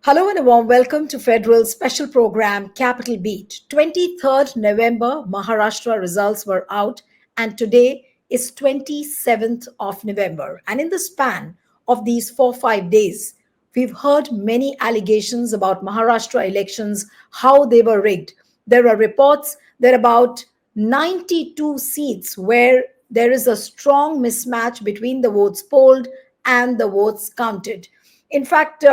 Hello and a warm welcome to Federal special program Capital Beat. 23rd November, Maharashtra results were out, and today is 27th of November. And in the span of these 4 5 days, we've heard many allegations about Maharashtra elections, how they were rigged. There are reports that about 92 seats where there is a strong mismatch between the votes polled and the votes counted. In fact,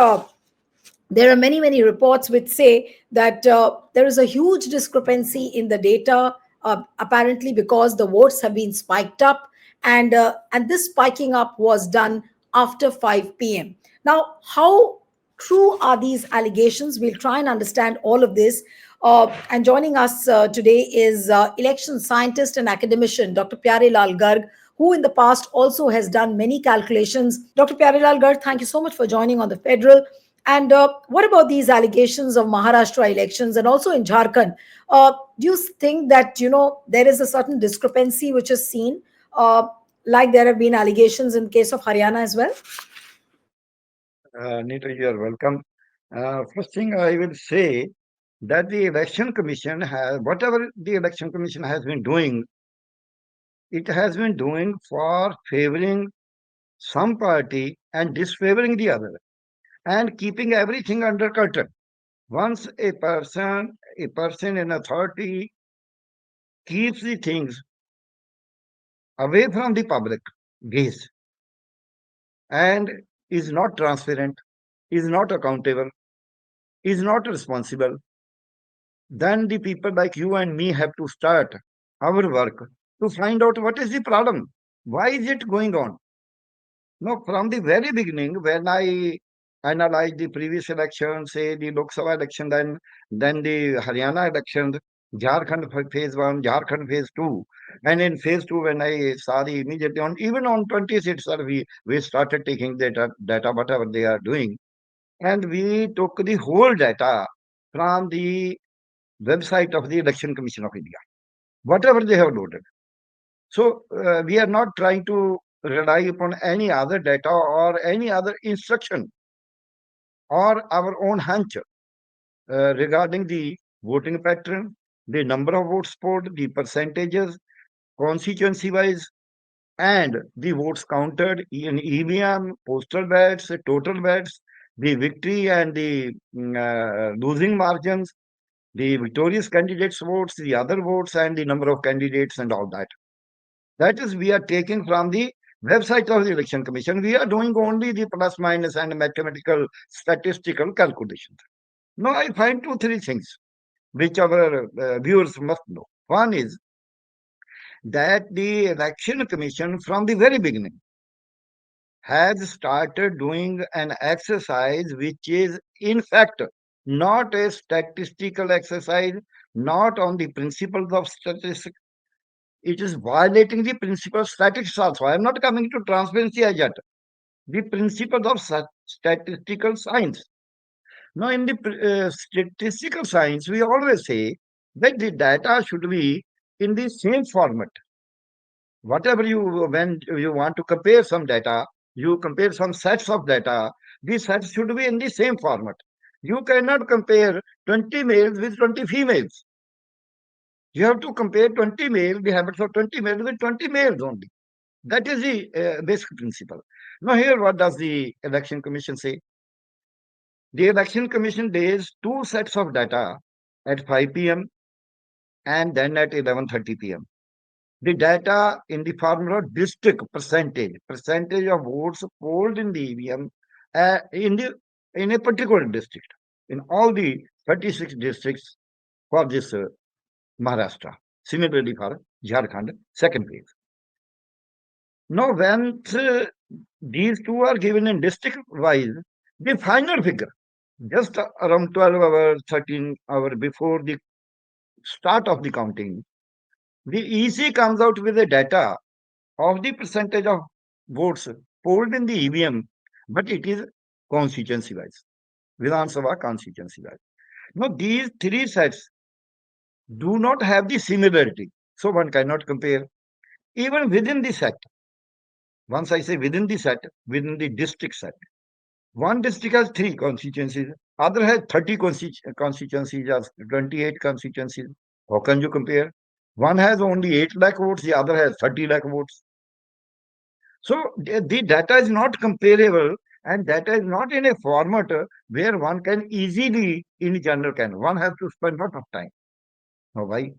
there are many reports which say that there is a huge discrepancy in the data, apparently because the votes have been spiked up, and this spiking up was done after 5 p.m. Now, how true are these allegations? We'll try and understand all of this. And joining us today is election scientist and academician Dr. Pyarelal Garg, who in the past also has done many calculations. Dr. Pyarelal Garg, thank you so much for joining on the Federal. And what about these allegations of Maharashtra elections and also in Jharkhand? Do you think that there is a certain discrepancy which is seen, like there have been allegations in case of Haryana as well? Neeta, you are welcome. First thing I will say that the election commission has, whatever the election commission has been doing, it has been doing for favoring some party and disfavoring the other and keeping everything under curtain. Once a person in authority keeps the things away from the public gaze and is not transparent, is not accountable, is not responsible, then the people like you and me have to start our work to find out what is the problem. Why is it going on? No, from the very beginning, when I analyzed the previous election, say the Lok Sabha election, then the Haryana election, Jharkhand phase one, Jharkhand phase two, and in phase two, when I saw the immediately on even on 20th itself, we started taking data whatever they are doing, and we took the whole data from the website of the Election Commission of India, whatever they have loaded. So we are not trying to rely upon any other data or any other instruction or our own hunch regarding the voting pattern, the number of votes polled, the percentages, constituency wise, and the votes counted in EVM, postal ballots, total ballots, the victory and the losing margins, the victorious candidates' votes, the other votes, and the number of candidates and all that. That is, we are taking from the website of the Election Commission. We are doing only the plus minus and mathematical statistical calculations. Now, I find two, three things which our viewers must know. One is that the Election Commission, from the very beginning, has started doing an exercise which is, in fact, not a statistical exercise, not on the principles of statistics. It is violating the principle of statistics also. I am not coming to transparency as yet. The principles of statistical science. Now, in the statistical science, we always say that the data should be in the same format. Whatever when you want to compare some data, you compare some sets of data, these sets should be in the same format. You cannot compare 20 males with 20 females. You have to compare 20 males, the habits of 20 males with 20 males only. That is the basic principle. Now, here, what does the Election Commission say? The Election Commission lays two sets of data at 5 p.m. and then at 11:30 p.m. The data in the formula district percentage of votes polled in the EVM in a particular district, in all the 36 districts for this Maharashtra. Similarly for Jharkhand, second phase. Now, when these two are given in district wise, the final figure, just around 12 hours, 13 hours before the start of the counting, the EC comes out with the data of the percentage of votes polled in the EVM, but it is constituency wise, Vidhan Sabha constituency wise. Now, these three sets do not have the similarity, so one cannot compare. Even within the set, once I say within the set, within the district set, one district has three constituencies, Other has 30 constituencies or 28 constituencies. How can you compare? One has only 8 lakh votes, the other has 30 lakh votes. So the data is not comparable, and data is not in a format where one can easily, in general, can. One has to spend a lot of time. Now, why?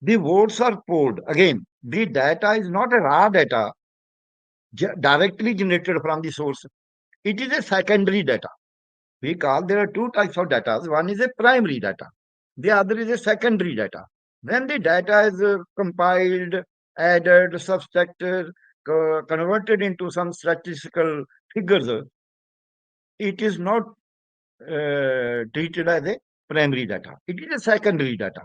The votes are polled. Again, the data is not a raw data directly generated from the source. It is a secondary data. We call there are two types of data. One is a primary data. The other is a secondary data. When the data is compiled, added, subtracted, converted into some statistical figures, it is not treated as a primary data. It is a secondary data.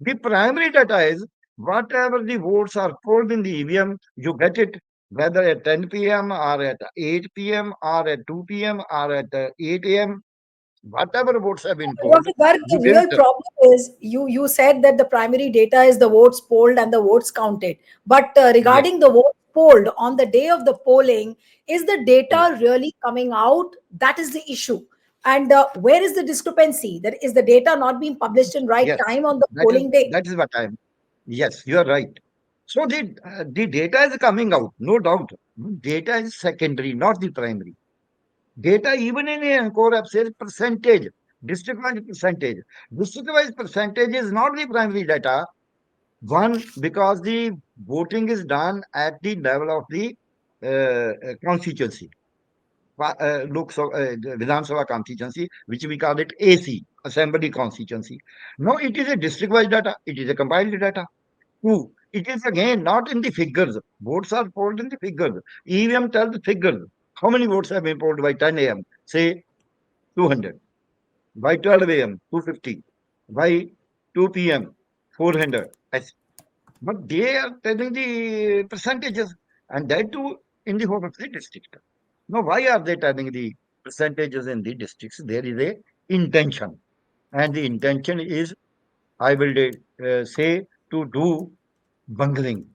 The primary data is whatever the votes are polled in the EVM, you get it whether at 10 p.m. or at 8 p.m. or at 2 p.m. or at 8 a.m. Whatever votes have been polled, Dr. Garg, you the get real it. problem is you said that the primary data is the votes polled and the votes counted. But Yes, regarding the votes polled on the day of the polling, is the yes, data really coming out? That is the issue. And where is the discrepancy? That is the data not being published in right yes. time on the That is polling day? that is what I am. Yes, you are right. So the data is coming out, no doubt. Data is secondary, not the primary. Data, even in a core app, says percentage, district-wise percentage. District-wise percentage is not the primary data. One, because the voting is done at the level of the constituency, the Vidhan Sabha constituency, which we call it AC, Assembly constituency. No, it is a district-wise data. It is a compiled data. Two, it is again not in the figures. Votes are polled in the figures. EVM tells the figures. How many votes have been polled by 10 a.m.? Say 200. By 12 a.m., 250. By 2 p.m., 400. But they are telling the percentages, and that too in the whole of the district. Now, why are they telling the percentages in the districts? There is a intention, and the intention is, I will say, to do bungling.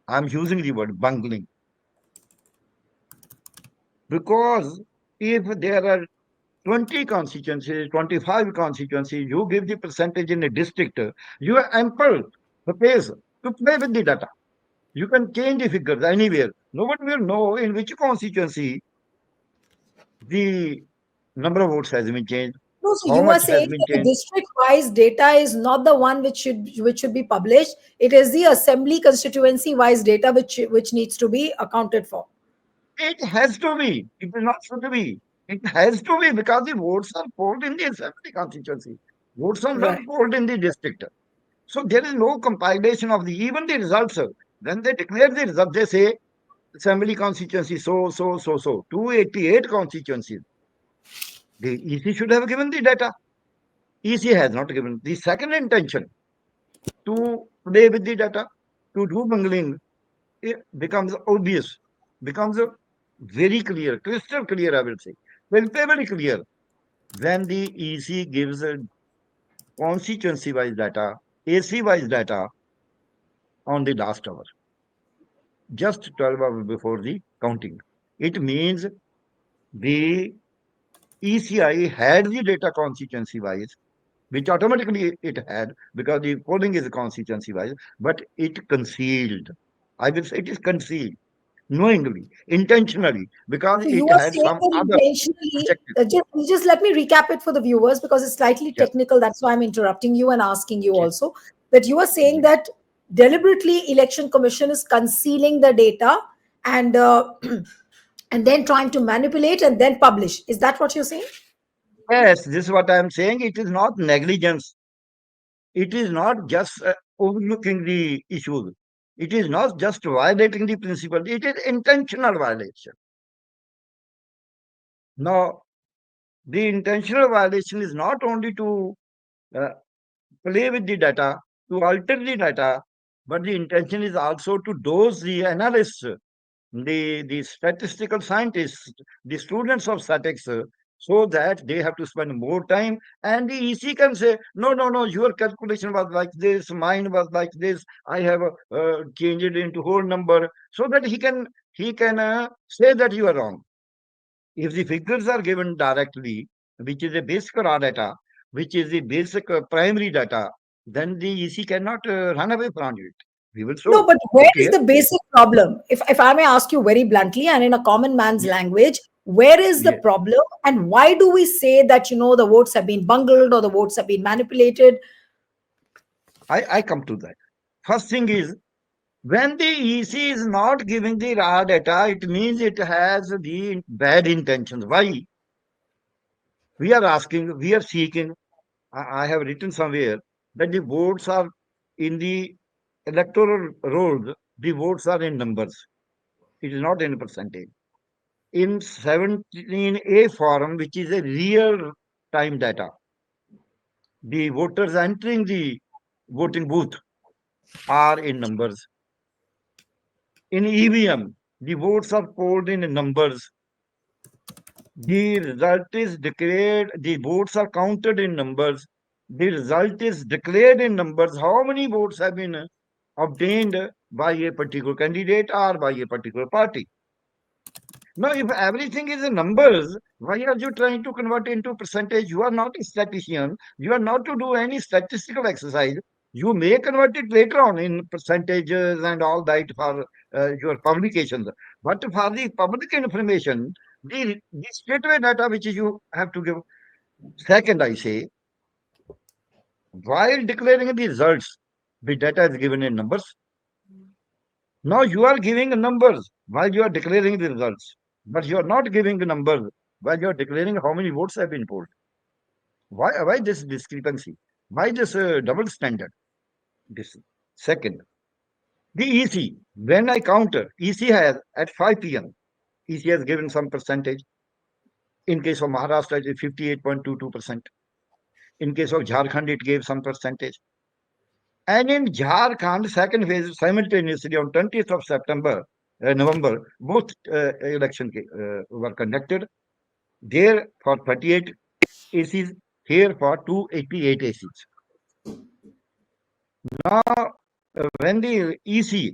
I'm using the word bungling because if there are 20 constituencies, 25 constituencies, you give the percentage in a district, you are ample space to play with the data. You can change the figures anywhere. Nobody will know in which constituency the number of votes has been changed, No, so how you are much has saying been that the changed. district-wise data is not the one which should be published. It is the assembly constituency-wise data which needs to be accounted for. It has to be. It is not should be. It has to be because the votes are polled in the assembly constituency. Votes are not Right. polled in the district. So there is no compilation of the even the results. When they declare the result, they say assembly constituency so 288 constituencies. The EC should have given the data. EC has not given. The second intention to play with the data, to do bungling, it becomes obvious, becomes very clear, crystal clear, I will say. Very clear when the EC gives a constituency wise data, AC wise data on the last hour, just 12 hours before the counting. It means the ECI had the data constituency wise, which automatically it had because the polling is constituency wise, but it concealed. I will say it is concealed knowingly, intentionally, because So you it are had saying some that other intentionally, objective. just let me recap it for the viewers because it's slightly Yes, technical. That's why I'm interrupting you and asking you yes, also that you are saying yes. that deliberately election commission is concealing the data and and then trying to manipulate and then publish. Is that what you're saying? Yes, this is what I am saying. It is not negligence. It is not just overlooking the issues. It is not just violating the principle. It is intentional violation. Now, the intentional violation is not only to uh, play with the data, to alter the data, but the intention is also to dose the analysts, the statistical scientists, the students of statics, so that they have to spend more time. And the EC can say, no, no, no, your calculation was like this, mine was like this. I have changed it into whole number, so that he can say that you are wrong. If the figures are given directly, which is a basic raw data, which is the basic primary data, then the EC cannot run away from it. We will No, show. but where is Okay. the basic problem? If I may ask you very bluntly and in a common man's Yeah. language, where is the Yeah. problem and why do we say that, the votes have been bungled or the votes have been manipulated? I come to that. First thing is, when the EC is not giving the raw data, it means it has the bad intentions. Why? We are asking, we are seeking. I have written somewhere that the votes are in the electoral rolls, the votes are in numbers. It is not in percentage. In 17A form, which is a real time data, the voters entering the voting booth are in numbers. In EVM, the votes are polled in numbers. The result is declared, the votes are counted in numbers. The result is declared in numbers. How many votes have been obtained by a particular candidate or by a particular party? Now, if everything is in numbers, why are you trying to convert into percentage? You are not a statistician. You are not to do any statistical exercise. You may convert it later on in percentages and all that for your publications. But for the public information, the straightaway data which you have to give. Second, I say, while declaring the results, the data is given in numbers. Now you are giving numbers while you are declaring the results, but you are not giving the numbers while you are declaring how many votes have been polled. Why this discrepancy? Why this double standard? This second, the EC. When I counter, EC has at 5 p.m. EC has given some percentage. In case of Maharashtra, it is 58.22%. In case of Jharkhand, it gave some percentage. And in Jharkhand, second phase simultaneously on 20th of November, both elections were conducted. There for 38 ACs, here for 288 ACs. Now, when the EC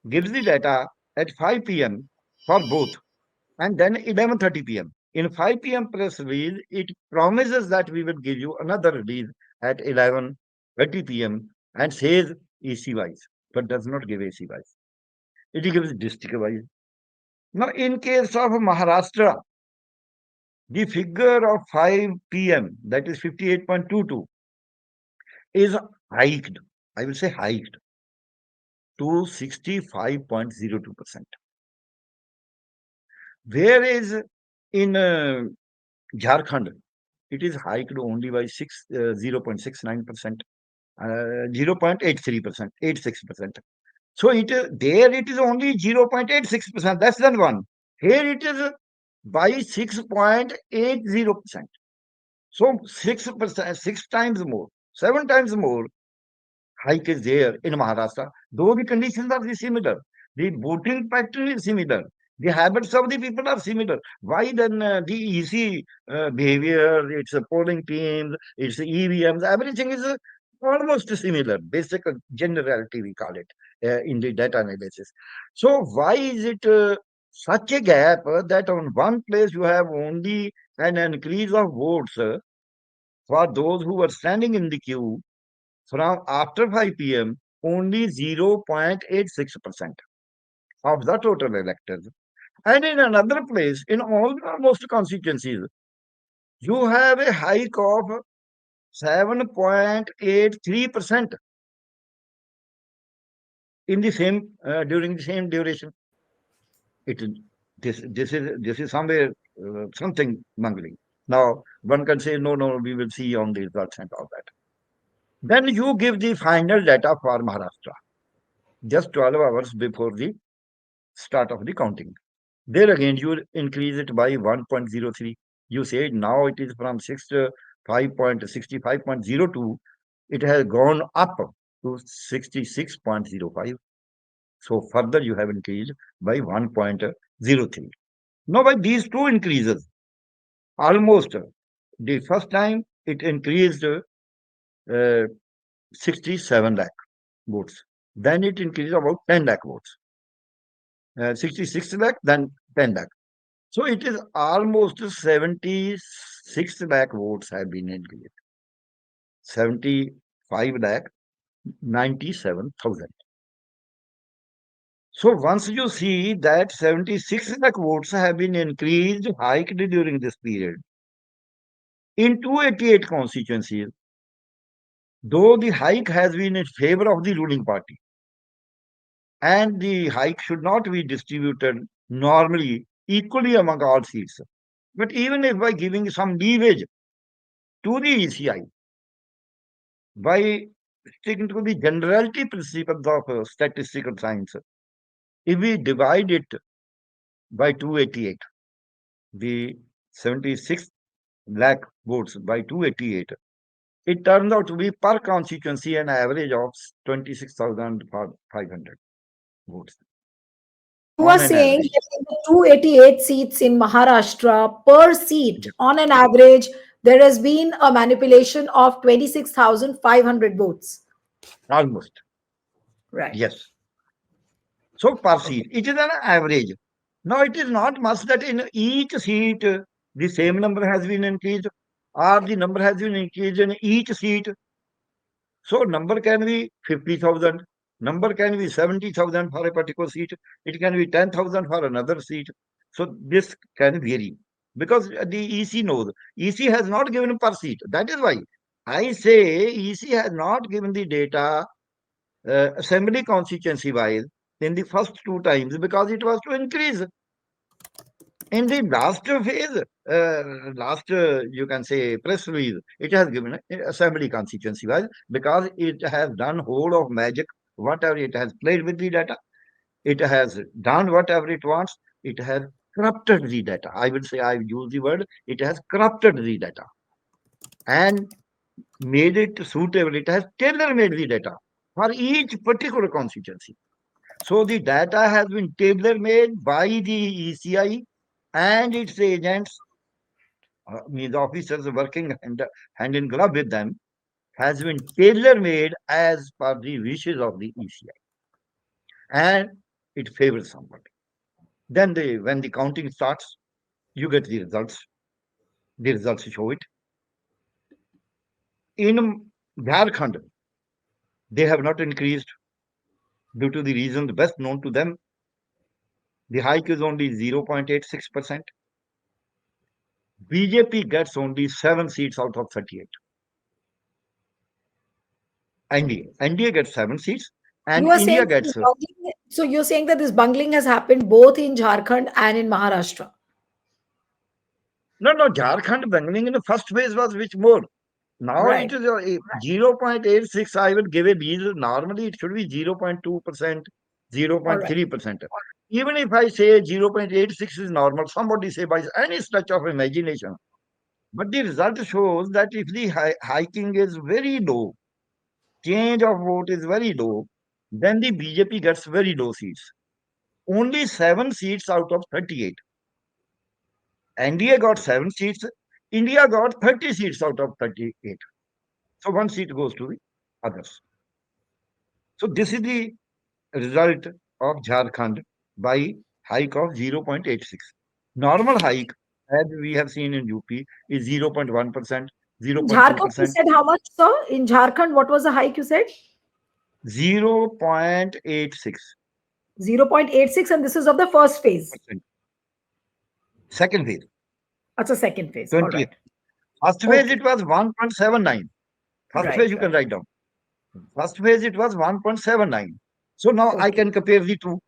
gives the data at 5 p.m. for both, and then 11:30 p.m. In 5 p.m. press release, it promises that we will give you another release at 11:30 p.m. and says EC wise, but does not give AC wise. It gives district wise. Now, in case of Maharashtra, the figure of 5 p.m., that is 58.22, is hiked. I will say hiked to 65.02%. Whereas in Jharkhand, it is hiked only by 0.69%, 0.83%, 86%. So there it is only 0.86%, less than 1. Here it is by 6.80%. So 6%, 6 times more, 7 times more hike is there in Maharashtra, though the conditions are similar. The voting pattern is similar. The habits of the people are similar. Why then the easy behavior, its polling teams, its EVMs, everything is almost similar. Basic generality, we call it in the data analysis. So why is it such a gap that on one place you have only an increase of votes for those who were standing in the queue from after 5 p.m., only 0.86% of the total electors. And in another place, in almost constituencies, you have a hike of 7.83% in the same during the same duration. It this is somewhere something mangling. Now one can say no, we will see on the results and all that. Then you give the final data for Maharashtra just 12 hours before the start of the counting. There again, you increase it by 1.03. You say now it is from 6 to 5.65.02. It has gone up to 66.05. So further you have increased by 1.03. Now by these two increases, almost the first time it increased 67 lakh votes. Then it increased about 10 lakh votes. 66 lakh, then 10 lakh. So it is almost 76 lakh votes have been increased. 75 lakh 97,000. So once you see that 76 lakh votes have been increased, hiked during this period, in 288 constituencies, though the hike has been in favor of the ruling party, and the hike should not be distributed normally equally among all seats. But even if by giving some leverage to the ECI, by sticking to the generality principle of statistical science, if we divide it by 288, the 76 lakh votes by 288, it turns out to be per constituency an average of 26,500 votes You are on an saying average. that in the 288 seats in Maharashtra, per seat, Yeah, on an average, there has been a manipulation of 26,500 votes. almost. Right. Yes. So per Okay. seat, it is an average. Now it is not must that in each seat the same number has been increased or the number has been increased in each seat. So number can be 50,000, number can be 70,000 for a particular seat, it can be 10,000 for another seat. So this can vary because the EC knows. EC has not given per seat. That is why I say EC has not given the data assembly constituency wise in the first two times because it was to increase. In the last phase, you can say press release, it has given assembly constituency wise because it has done whole of magic, whatever it has played with the data, it has done whatever it wants, it has corrupted the data. I would say I use the word, it has corrupted the data and made it suitable. It has tailor-made the data for each particular constituency. So the data has been tailor-made by the ECI and its agents, means officers working hand in glove with them, has been tailor-made as per the wishes of the ECI, and it favors somebody. Then when the counting starts, you get the results. The results show it. In Jharkhand, they have not increased due to the reasons best known to them. The hike is only 0.86%. BJP gets only 7 seats out of 38. NDA gets 7 seats, and You are saying India that gets this bungling, so you're saying that this bungling has happened both in Jharkhand and in Maharashtra. no. Jharkhand bungling in the first phase was which more. Now it Right. is 0.86. I will give a reason. Normally it should be 0.2%, All right. 0.3%. Even if I say 0.86 is normal, somebody say by any stretch of imagination. But the result shows that if the hiking is very low, change of vote is very low, then the BJP gets very low seats. Only 7 seats out of 38. NDA got 7 seats. India got 30 seats out of 38. So one seat goes to the others. So this is the result of Jharkhand by hike of 0.86. Normal hike, as we have seen in UP, is 0.1%, In Jharkhand, you 0.2%, said how much, sir? In Jharkhand, what was the hike you said? 0.86%. 0.86, and this is of the first phase. Second phase, That's a second phase. All 20th. right. First phase, it Okay. was 1.79. First phase, Right, you can right. write down. First phase, it was 1.79. So now I Okay. can compare the two.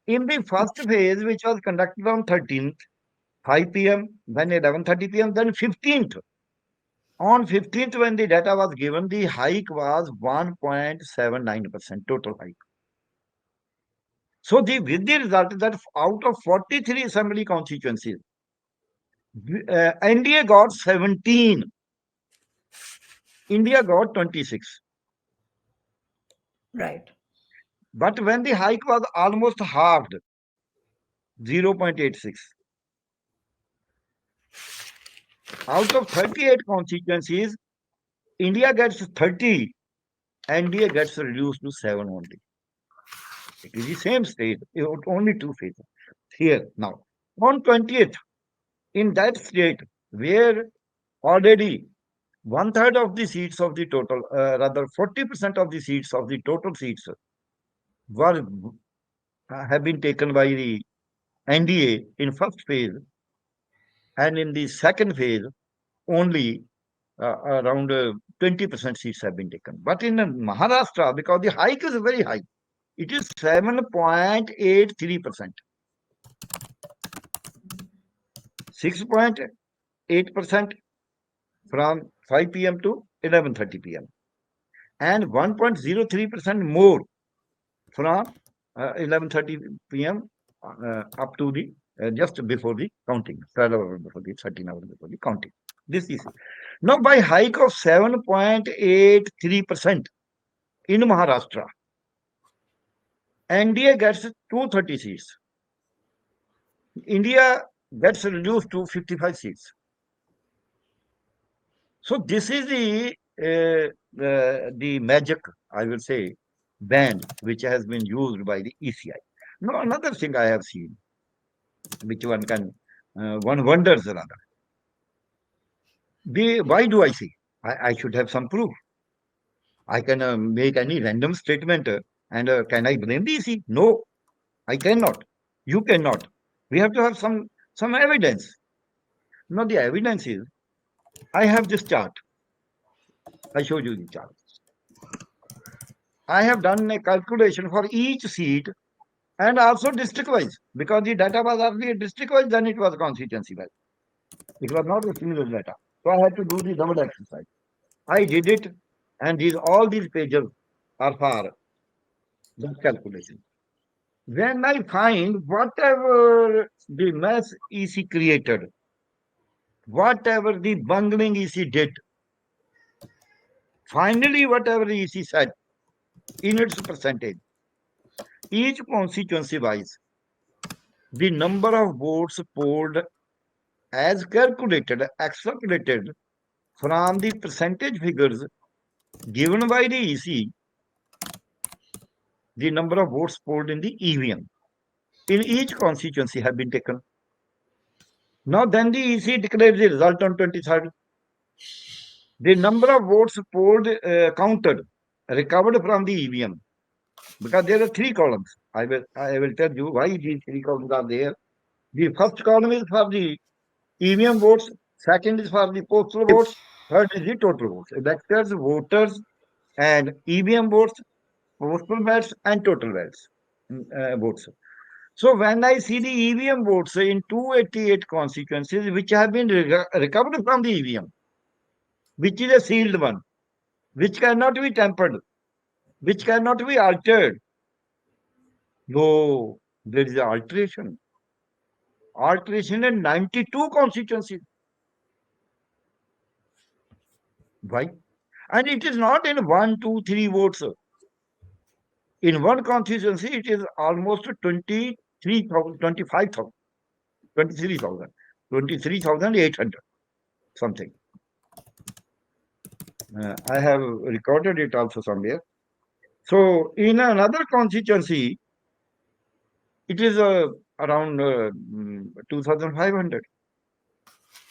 In the first phase, which was conducted on 13th, 5 p.m., then 11:30 p.m., then 15th. On 15th, when the data was given, the hike was 1.79% total hike. So with the result that out of 43 assembly constituencies, NDA got 17, India got 26. Right. But when the hike was almost halved, 0.86, out of 38 constituencies, India gets 30, NDA gets reduced to 7 only. It is the same state, only two phases. Here now, on 20th. In that state where already one third of the seats of the total, rather 40% of the seats of the total seats were have been taken by the NDA in first phase, and in the second phase only around 20% seats have been taken. But in Maharashtra, because the hike is very high, it is 7.83%, 6.8% from 5 p.m. to 11:30 p.m. and 1.03% more from 11:30 p.m. Up to the just before the counting, 12 hours before the 13 hours before the counting. This is now by hike of 7.83% in Maharashtra, NDA gets 230 seats. India gets reduced to 55 seats. So this is the magic, I will say, band which has been used by the ECI. Now another thing I have seen, which one wonders rather. Why do I say? I should have some proof. I can make any random statement and can I blame the EC? No, I cannot. You cannot. We have to have some evidence. Now the evidence is I have this chart. I showed you the chart. I have done a calculation for each seat and also district wise because the data was earlier district wise, then it was constituency wise. It was not a single data. So I had to do the double exercise. I did it, and all these pages are for that calculation. When I find whatever the mess EC created, whatever the bungling EC did, finally whatever EC said in its percentage, each constituency wise, the number of votes polled as calculated, extrapolated from the percentage figures given by the EC, the number of votes polled in the EVM in each constituency have been taken. Now, then the EC declared the result on 23rd. The number of votes polled, counted, recovered from the EVM, because there are three columns. I will tell you why these three columns are there. The first column is for the EVM votes, second is for the postal votes, third is the total votes. Electors, voters, and EVM votes, postal ballots, and total ballots, votes. So when I see the EVM votes in 288 constituencies which have been recovered from the EVM, which is a sealed one, which cannot be tampered, which cannot be altered. No, there is alteration. Alteration in 92 constituencies. Why? And it is not in 1, 2, 3 votes. In one constituency, it is almost 23,000, 25,000, 23,000, 23,800 something. I have recorded it also somewhere. So in another constituency, it is around 2,500,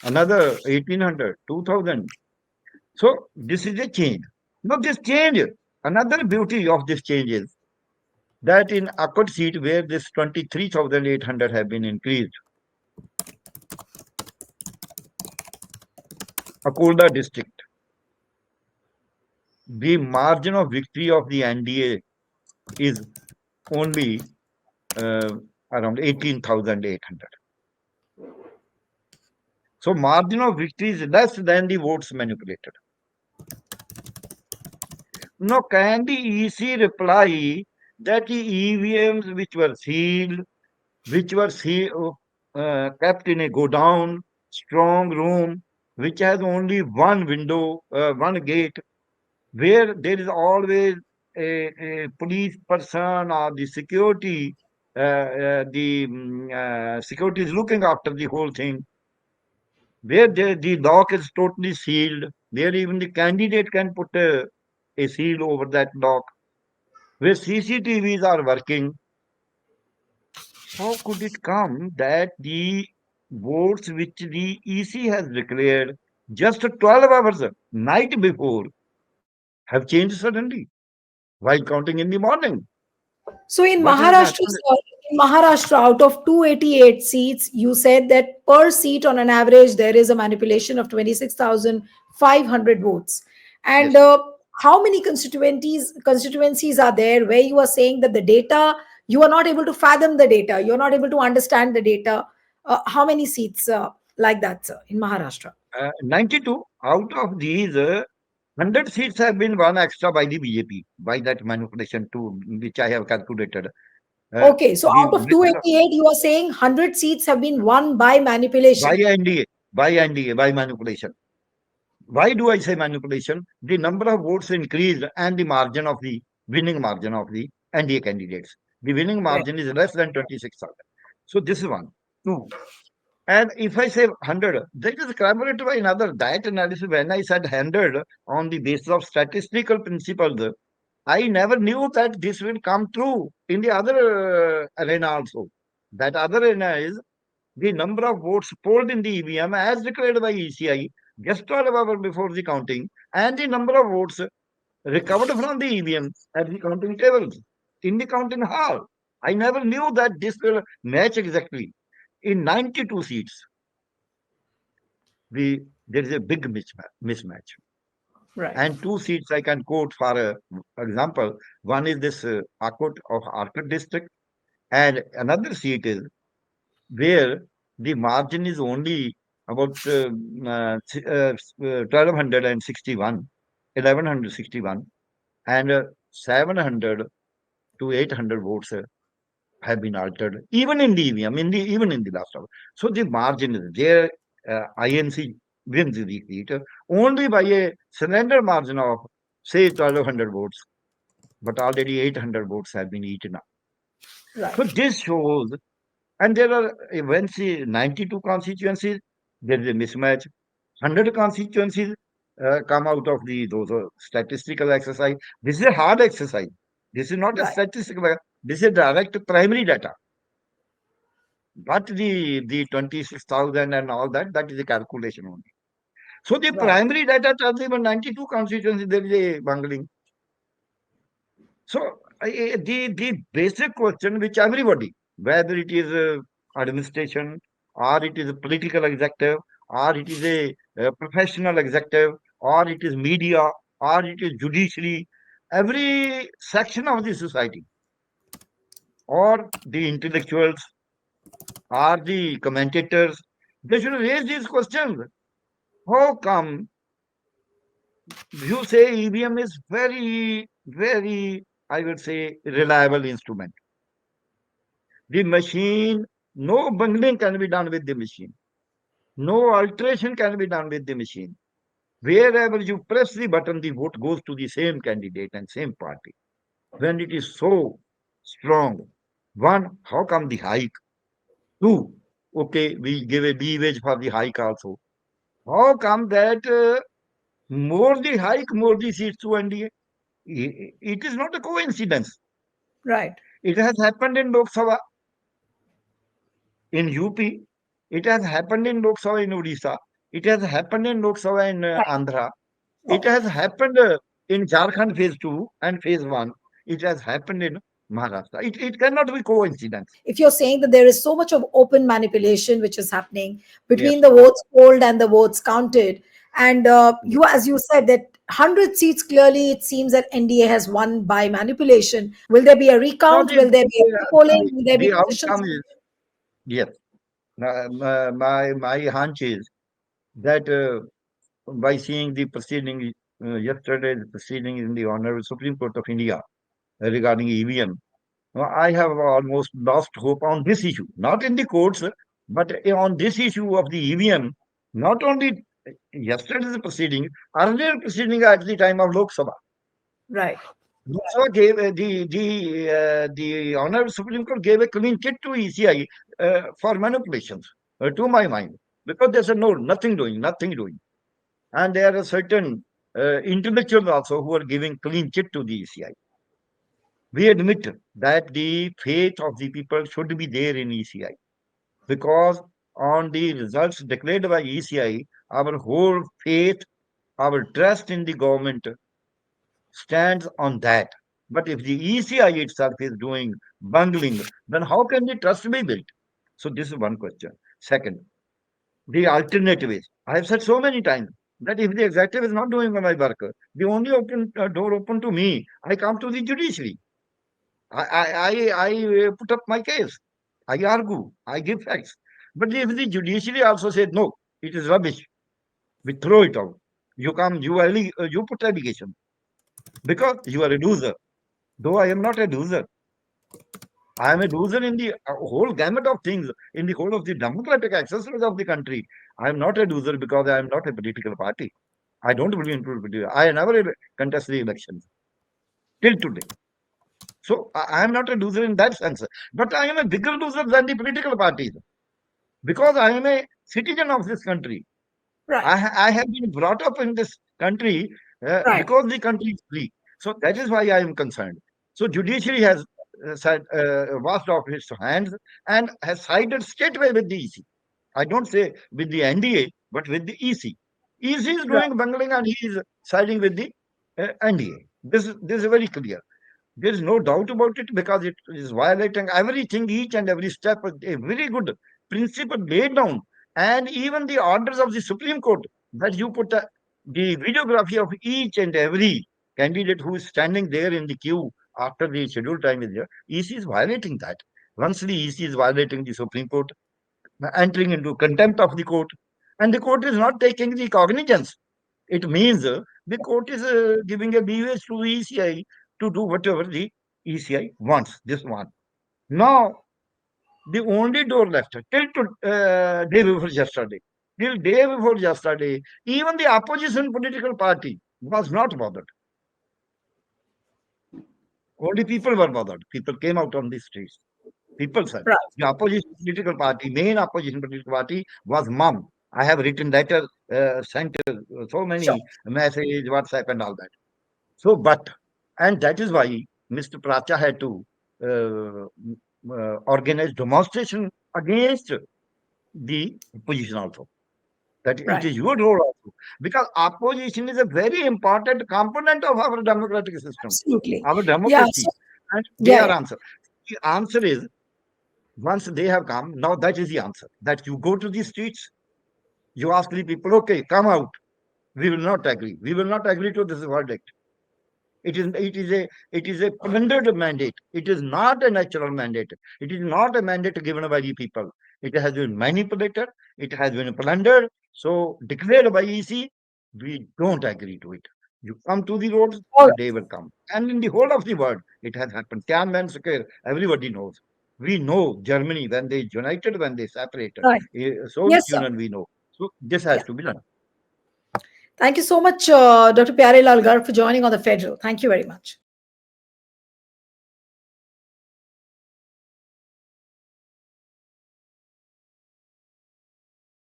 another 1,800, 2,000. So this is a change. Now this change, another beauty of this change is that in Akkad seat where this 23,800 have been increased, Akolda district, the margin of victory of the NDA is only around 18,800. So margin of victory is less than the votes manipulated. Now, can the EC reply that the EVMs which were sealed, which were kept in a godown, strong room, which has only one window, one gate, where there is always a police person or the security, security is looking after the whole thing, where the lock is totally sealed, where even the candidate can put a seal over that lock, where CCTVs are working. How could it come that the votes which the EC has declared just 12 hours night before have changed suddenly while counting in the morning. So What has happened? In Maharashtra, out of 288 seats, you said that per seat on an average there is a manipulation of 26,500 votes. And Yes. how many constituencies are there where you are saying that the data, you are not able to fathom the data, you are not able to understand the data? How many seats like that, sir, in Maharashtra? 92 out of these 100 seats have been won extra by the BJP by that manipulation tool which I have calculated. Okay, so The out of list of, 288, you are saying 100 seats have been won by by manipulation. NDA, by NDA, by manipulation. Why do I say manipulation? The number of votes increased and the margin of the winning margin of the NDA candidates. The winning Right. margin is less than 26,000. So this is one. Two. And if I say 100, that is corroborated by another. That analysis, when I said 100 on the basis of statistical principles, I never knew that this will come true in the other arena also. That other arena is the number of votes polled in the EVM as declared by ECI just 12 hours before the counting, and the number of votes recovered from the EVM at the counting tables in the counting hall. I never knew that this will match exactly. In 92 seats, there is a big mismatch. Right. And two seats I can quote for example. One is this Akut of Arcot district, and another seat is where the margin is only about 1261, 1161, and 700 to 800 votes have been altered, even in the EVM, even in the last hour. So the margin is there. INC wins the seat only by a slender margin of, say, 1200 votes, but already 800 votes have been eaten up. So Right. this shows, and there are, when see 92 constituencies, there is a mismatch. 100 constituencies come out of the those statistical exercise. This is a hard exercise. This is not a Right. statistical. This is direct primary data. But the 26,000 and all that, that is a calculation only. So the Right. primary data tells even 92 constituencies, there is a bungling. So the basic question which everybody, whether it is administration, or it is a political executive, or it is a professional executive, or it is media, or it is judiciary, every section of the society, or the intellectuals, or the commentators, they should raise these questions. How come you say EVM is very, very, I would say, reliable instrument? The machine, no bungling can be done with the machine. No alteration can be done with the machine. Wherever you press the button, the vote goes to the same candidate and same party. When it is so strong, one, how come the hike? Two, okay, we give a leewage for the hike also. How come that more the hike, more the seats to NDA? It is not a coincidence. Right. It has happened in Lok Sabha in UP. It has happened in Lok Sabha in Odisha. It has happened in Lok Sabha in Right. Andhra. It Okay. has happened in Jharkhand phase 2 and phase 1. It has happened in Maharashtra. It cannot be coincidence. If you're saying that there is so much of open manipulation which is happening Yes. between the votes polled and the votes counted, and Yes. you, as you said, that 100 seats clearly it seems that NDA has won by manipulation. Will there be a Now recount? Will there be a polling? Will there be the positions? outcome is yes. My hunch is that by seeing the proceeding yesterday's proceeding in the Honorable Supreme Court of India regarding EVM, I have almost lost hope on this issue, not in the courts, but on this issue of the EVM. Not only yesterday's proceeding, earlier proceeding at the time of Lok Sabha. Right. Lok Sabha gave the Honorable Supreme Court gave a clean chit to ECI for manipulations, to my mind, because they said no, nothing doing, nothing doing, and there are certain intellectuals also who are giving clean chit to the ECI. We admit that the faith of the people should be there in ECI because on the results declared by ECI, our whole faith, our trust in the government stands on that. But if the ECI itself is doing bungling, then how can the trust be built? So this is one question. Second, the alternative is, I have said so many times that if the executive is not doing my work, the only door open to me, I come to the judiciary. I put up my case. I argue. I give facts. But if the judiciary also said no, it is rubbish, we throw it out. You put allegation because you are a loser. Though I am not a loser, I am a loser in the whole gamut of things, in the whole of the democratic exercise of the country. I am not a loser because I am not a political party. I don't believe in political. I never contest the elections till today. So I am not a loser in that sense. But I am a bigger loser than the political parties because I am a citizen of this country. Right. I have been brought up in this country Right. because the country is free. So that is why I am concerned. So judiciary has washed off its hands and has sided straightway with the EC. I don't say with the NDA, but with the EC. EC is Right. doing bungling and he is siding with the NDA. This is very clear. There is no doubt about it because it is violating everything, each and every step, a very good principle laid down. And even the orders of the Supreme Court that you put the videography of each and every candidate who is standing there in the queue after the scheduled time is there, EC is violating that. Once the EC is violating the Supreme Court, entering into contempt of the court, and the court is not taking the cognizance. It means the court is giving a leeway to ECI to do whatever the ECI wants. This one. Now, the only door left day before yesterday. Till day before yesterday, even the opposition political party was not bothered. Only people were bothered. People came out on the streets. People said Right. the opposition political party, main opposition political party was mum. I have written letter, sent so Sure. many messages, WhatsApp and all that. So, and that is why Mr. Pracha had to organize demonstration against the opposition also. That it Right. is your role also. Because opposition is a very important component of our democratic system, Absolutely. our Yeah. democracy. So, And they yeah. are answer. The answer is once they have come, now that is the answer. That you go to the streets, you ask the people, okay, come out. We will not agree. We will not agree to this verdict. It is a plundered mandate. It is not a natural mandate. It is not a mandate given by the people. It has been manipulated. It has been plundered. So declared by EC, we don't agree to it. You come to the roads, All the right. day will come. And in the whole of the world, it has happened. Tiananmen Square, everybody knows. We know Germany when they united, when they separated. Right. Soviet Yes, sir. Union, we know. So this Yeah. has to be done. Thank you so much, Dr. Pyarelal Garg, for joining on the Federal. Thank you very much.